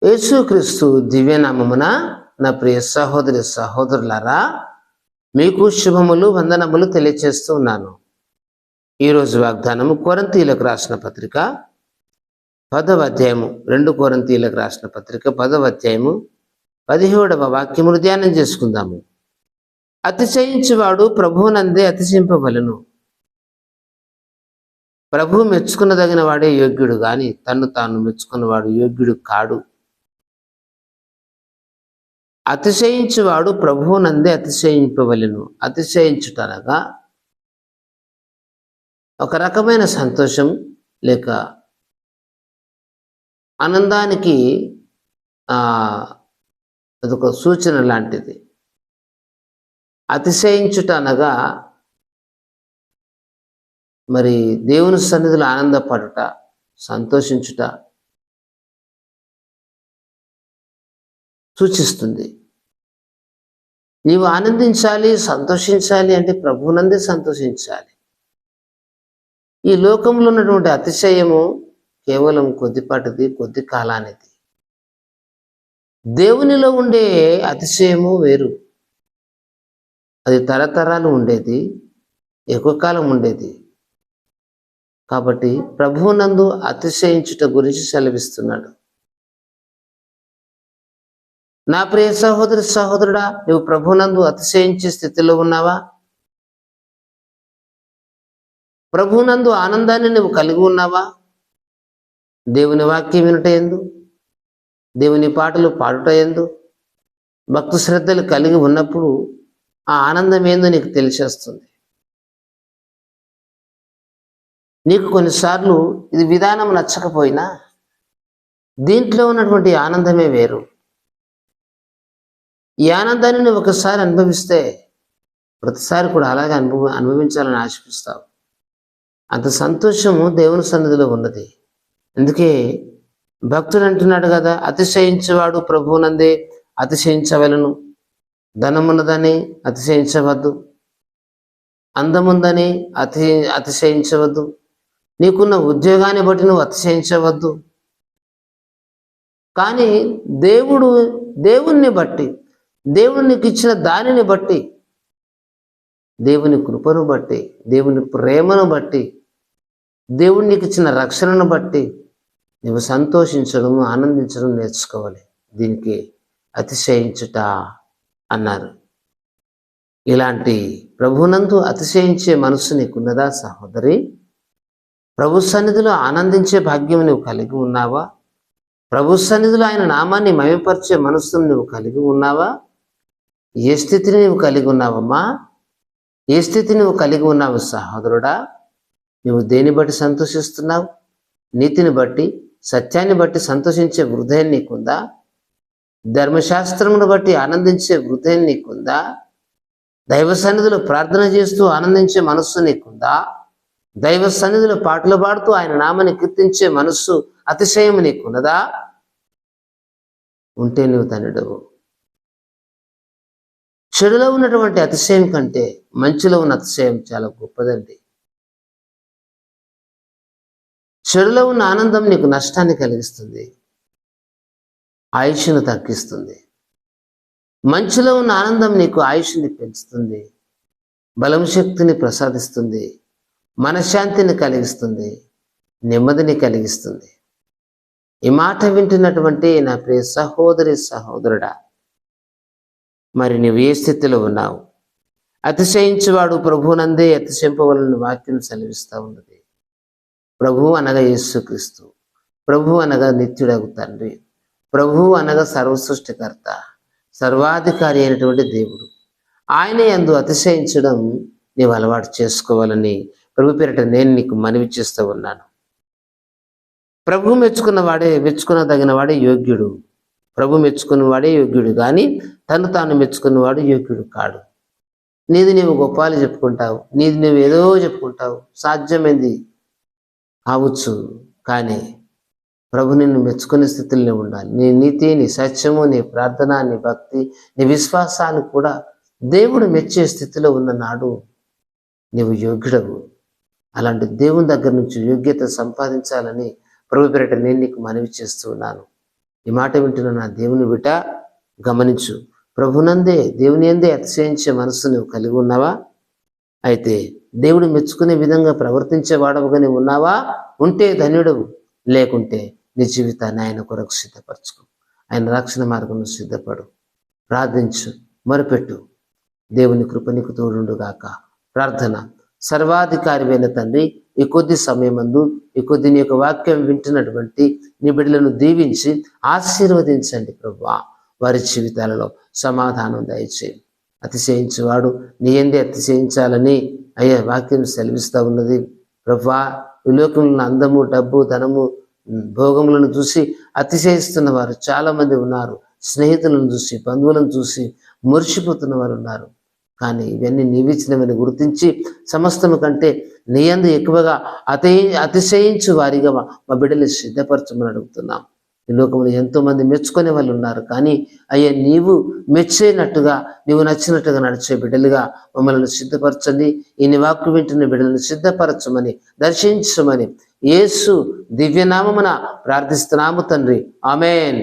యేసుక్రీస్తు దివ్యనామమున నా ప్రియ సహోదరి సహోదరులారా, మీకు శుభములు వందనములు తెలియచేస్తూ ఉన్నాను. ఈరోజు వాగ్దానము కొరింథీయులకు రాసిన పత్రిక 10వ అధ్యాయము, 2 కొరింథీయులకు రాసిన పత్రిక 10వ అధ్యాయము 17వ వాక్యమును ధ్యానం చేసుకుందాము. అతిశయించువాడు ప్రభువునందే అతిశయింపవలెను. ప్రభువు మెచ్చుకున్నదగిన వాడే యోగ్యుడు గాని తన్ను తాను మెచ్చుకున్నవాడు యోగ్యుడు కాడు. అతిశయించువాడు ప్రభువునందే అతిశయింపవలెను. అతిశయించుటనగా ఒక రకమైన సంతోషం లేక ఆనందానికి అదొక సూచన లాంటిది. అతిశయించుట అనగా మరి దేవుని సన్నిధిలో ఆనందపడుట, సంతోషించుట సూచిస్తుంది. నీవు ఆనందించాలి, సంతోషించాలి అంటే ప్రభువునందే సంతోషించాలి. ఈ లోకంలో ఉన్నటువంటి అతిశయము కేవలం కొద్దిపాటిది, కొద్ది కాలానిది. దేవునిలో ఉండే అతిశయము వేరు. అది తరతరాలు ఉండేది, ఎక్కువ కాలం ఉండేది. కాబట్టి ప్రభువునందు అతిశయించుట గురించి సెలవిస్తున్నాడు. నా ప్రియ సహోదరి సహోదరుడా, నువ్వు ప్రభువునందు అతిశయించే స్థితిలో ఉన్నావా? ప్రభువునందు ఆనందాన్ని నువ్వు కలిగి ఉన్నావా? దేవుని వాక్యం వినుట యందు, దేవుని పాటలు పాడుట యందు భక్తి శ్రద్ధలు కలిగి ఉన్నప్పుడు ఆ ఆనందం ఏందో నీకు తెలిసేస్తుంది. నీకు కొన్నిసార్లు ఇది విధానం నచ్చకపోయినా దీంట్లో ఉన్నటువంటి ఆనందమే వేరు. ఈ ఆనందాన్ని నువ్వు ఒకసారి అనుభవిస్తే ప్రతిసారి కూడా అలాగే అనుభవించాలని ఆశిస్తావు. అంత సంతోషము దేవుని సన్నిధిలో ఉన్నది. అందుకే భక్తుడు అంటున్నాడు కదా, అతిశయించేవాడు ప్రభువునందే అతిశయించవలను. ధనమున్నదని అతిశయించవద్దు, అందముందని అతిశయించవద్దు, నీకున్న ఉద్యోగాన్ని బట్టి నువ్వు అతిశయించవద్దు. కానీ దేవుణ్ణి బట్టి, దేవుడు నీకు ఇచ్చిన దానిని బట్టి, దేవుని కృపను బట్టి, దేవుని ప్రేమను బట్టి, దేవుడు నీకు ఇచ్చిన రక్షణను బట్టి నువ్వు సంతోషించడం, ఆనందించడం నేర్చుకోవాలి. దీనికి అతిశయించుట అన్నారు. ఇలాంటి ప్రభునందు అతిశయించే మనస్సు నీకున్నదా సహోదరి? ప్రభు సన్నిధిలో ఆనందించే భాగ్యం నువ్వు కలిగి ఉన్నావా? ప్రభు సన్నిధిలో ఆయన నామాన్ని మహిమపరిచే మనస్సును నువ్వు కలిగి ఉన్నావా? ఏ స్థితిని నువ్వు కలిగి ఉన్నావమ్మా? ఏ స్థితిని నువ్వు కలిగి ఉన్నావు సహోదరుడా? నువ్వు దేని బట్టి సంతోషిస్తున్నావు? నీతిని బట్టి, సత్యాన్ని బట్టి సంతోషించే హృదయం నీకుందా? ధర్మశాస్త్రమును బట్టి ఆనందించే హృదయం నీకుందా? దైవ సన్నిధిలో ప్రార్థన చేస్తూ ఆనందించే మనస్సు నీకుందా? దైవ సన్నిధిలో పాటలు పాడుతూ ఆయన నామాన్ని కీర్తించే మనస్సు, అతిశయం నీకున్నదా? ఉంటే నువ్వు ధన్యుడవు. చెడులో ఉన్నటువంటి అతిశయం కంటే మంచిలో ఉన్న అతిశయం చాలా గొప్పదండి. చెడులో ఉన్న ఆనందం నీకు నష్టాన్ని కలిగిస్తుంది, ఆయుష్ను తగ్గిస్తుంది. మంచిలో ఉన్న ఆనందం నీకు ఆయుష్ని పెంచుతుంది, బలం శక్తిని ప్రసాదిస్తుంది, మనశ్శాంతిని కలిగిస్తుంది, నెమ్మదిని కలిగిస్తుంది. ఈ మాట వింటున్నటువంటి నా ప్రియ సహోదరి సహోదరుడా, మరి నువ్వు ఏ స్థితిలో ఉన్నావు? అతిశయించువాడు ప్రభువునందే అతిశయింపవలన వాక్యం సెలవిస్తూ ఉన్నది. ప్రభువు అనగా యేసుక్రీస్తు, ప్రభువు అనగా నిత్యుడగు తండ్రి, ప్రభువు అనగా సర్వసృష్టికర్త, సర్వాధికారి అయినటువంటి దేవుడు. ఆయన యందు అతిశయించడం నీవు అలవాటు చేసుకోవాలని ప్రభు పేరిట నేను నీకు మనవి చేస్తూ ఉన్నాను. ప్రభు మెచ్చుకున్నదగిన వాడే యోగ్యుడు. ప్రభు మెచ్చుకున్నవాడే యోగ్యుడు కానీ తను తాను మెచ్చుకున్నవాడు యోగ్యుడు కాడు. నీది నీవు గొప్పలు చెప్పుకుంటావు, నీది నువ్వు ఏదో చెప్పుకుంటావు, సాధ్యమైంది కావచ్చు. కానీ ప్రభు నిన్ను మెచ్చుకునే స్థితిలో ఉండాలి. నీ నీతి, నీ సత్యము, నీ ప్రార్థన, నీ భక్తి, నీ విశ్వాసాన్ని కూడా దేవుడు మెచ్చే స్థితిలో ఉన్న నాడు నీవు యోగ్యుడవు. అలాంటి దేవుని దగ్గర నుంచి యోగ్యత సంపాదించాలని ప్రభు పేరిట నేను నీకు మనవి చేస్తూ ఉన్నాను. ఈ మాట వింటున్న నా దేవుని బిడ్డ గమనించు. ప్రభునందే, దేవుని యందే అతిశయించే మనస్సు నువ్వు కలిగి ఉన్నావా? అయితే దేవుడు మెచ్చుకునే విధంగా ప్రవర్తించే వాడవుగా నీవు ఉన్నావా? ఉంటే ధన్యుడవు, లేకుంటే నీ జీవితాన్ని ఆయన కొరకు సిద్ధపరచుకో. ఆయన రక్షణ మార్గం సిద్ధపడు, ప్రార్థించు, మొరపెట్టు. దేవుని కృప నీకు తోడుండుగాక. ప్రార్థన. సర్వాధికారివైన తండ్రి, ఈ కొద్ది సమయమందు ఈ కొద్ది నీ యొక్క వాక్యం వింటున్నటువంటి నీ బిడ్డలను దీవించి ఆశీర్వదించండి ప్రభువా. వారి జీవితాలలో సమాధానం దయచేయి. అతిశయించేవాడు నీ యందే అతిశయించాలని అయ్యా వాక్యం సెలవిస్తూ ఉన్నది ప్రభువా. ఈ లోకంలో అందము, డబ్బు, ధనము, భోగములను చూసి అతిశయిస్తున్న వారు చాలా మంది ఉన్నారు. స్నేహితులను చూసి, బంధువులను చూసి మురిసిపోతున్న వారు ఉన్నారు. కానీ ఇవన్నీ నీవిచ్చినవని గుర్తించి సమస్తము కంటే నీ యందు ఎక్కువగా అతిశయించు వారిగా మా బిడ్డలు సిద్ధపరచమని అడుగుతున్నాం. ఈ లోకంలో ఎంతో మంది మెచ్చుకునే వాళ్ళు ఉన్నారు. కానీ అయ్యా నీవు మెచ్చేనట్టుగా, నీవు నచ్చినట్టుగా నడిచే బిడ్డలుగా మమ్మల్ని సిద్ధపరచండి. ఈ వాక్కు వింటున్న బిడ్డలను సిద్ధపరచమని, దర్శించమని యేసు దివ్యనామమున ప్రార్థిస్తున్నాము తండ్రి. ఆమేన్.